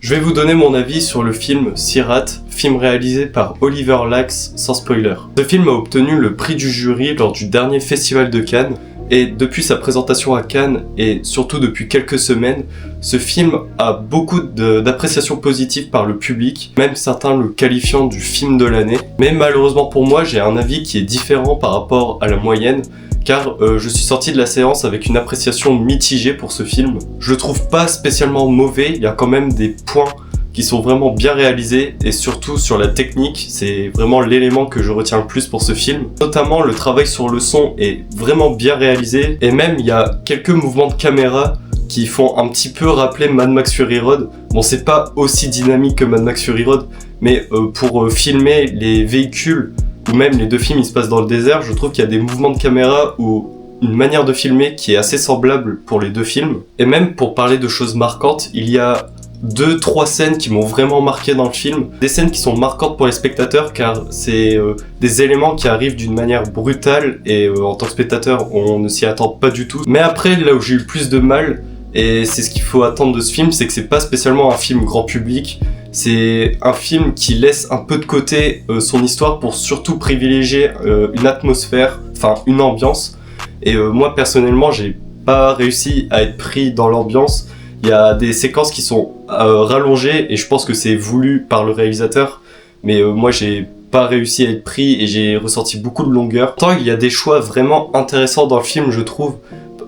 Je vais vous donner mon avis sur le film Sirat, film réalisé par Oliver Lax, sans spoiler. Ce film a obtenu le prix du jury lors du dernier festival de Cannes, et depuis sa présentation à Cannes, et surtout depuis quelques semaines, ce film a beaucoup d'appréciations positives par le public, même certains le qualifiant du film de l'année. Mais malheureusement pour moi, j'ai un avis qui est différent par rapport à la moyenne, car je suis sorti de la séance avec une appréciation mitigée pour ce film. Je le trouve pas spécialement mauvais, il y a quand même des points qui sont vraiment bien réalisés, et surtout sur la technique, c'est vraiment l'élément que je retiens le plus pour ce film. Notamment le travail sur le son est vraiment bien réalisé, et même il y a quelques mouvements de caméra qui font un petit peu rappeler Mad Max Fury Road. Bon, c'est pas aussi dynamique que Mad Max Fury Road, mais pour filmer les véhicules, ou même les deux films ils se passent dans le désert, je trouve qu'il y a des mouvements de caméra ou une manière de filmer qui est assez semblable pour les deux films. Et même pour parler de choses marquantes, il y a 2-3 scènes qui m'ont vraiment marqué dans le film. Des scènes qui sont marquantes pour les spectateurs car c'est des éléments qui arrivent d'une manière brutale et en tant que spectateur on ne s'y attend pas du tout. Mais après, là où j'ai eu le plus de mal, et c'est ce qu'il faut attendre de ce film, c'est que c'est pas spécialement un film grand public. C'est un film qui laisse un peu de côté son histoire pour surtout privilégier une atmosphère, enfin une ambiance. Et moi personnellement j'ai pas réussi à être pris dans l'ambiance. Il y a des séquences qui sont rallongées et je pense que c'est voulu par le réalisateur. Mais moi j'ai pas réussi à être pris et j'ai ressenti beaucoup de longueur. Pourtant il y a des choix vraiment intéressants dans le film, je trouve.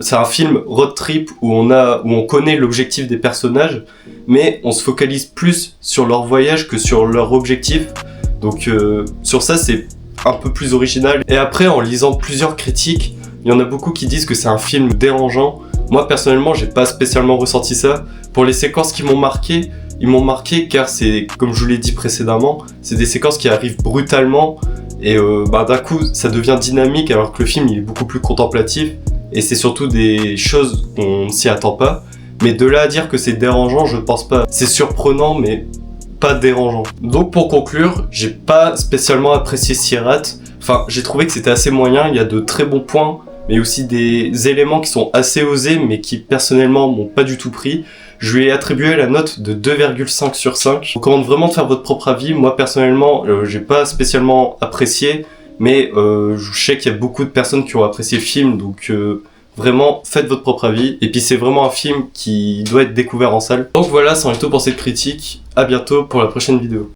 C'est un film road trip où on connaît l'objectif des personnages, mais on se focalise plus sur leur voyage que sur leur objectif. Donc sur ça c'est un peu plus original. Et après, en lisant plusieurs critiques, il y en a beaucoup qui disent que c'est un film dérangeant. Moi personnellement j'ai pas spécialement ressenti ça. Pour les séquences qui m'ont marqué, ils m'ont marqué car c'est, comme je vous l'ai dit précédemment, c'est des séquences qui arrivent brutalement et d'un coup ça devient dynamique alors que le film il est beaucoup plus contemplatif. Et c'est surtout des choses qu'on s'y attend pas. Mais de là à dire que c'est dérangeant, je pense pas. C'est surprenant, mais pas dérangeant. Donc pour conclure, j'ai pas spécialement apprécié Sirat. Enfin, j'ai trouvé que c'était assez moyen, il y a de très bons points, mais aussi des éléments qui sont assez osés, mais qui personnellement m'ont pas du tout pris. Je lui ai attribué la note de 2,5 sur 5. Je vous recommande vraiment de faire votre propre avis. Moi personnellement, j'ai pas spécialement apprécié. Mais je sais qu'il y a beaucoup de personnes qui ont apprécié le film, donc vraiment faites votre propre avis. Et puis c'est vraiment un film qui doit être découvert en salle. Donc voilà, c'en est tout pour cette critique. À bientôt pour la prochaine vidéo.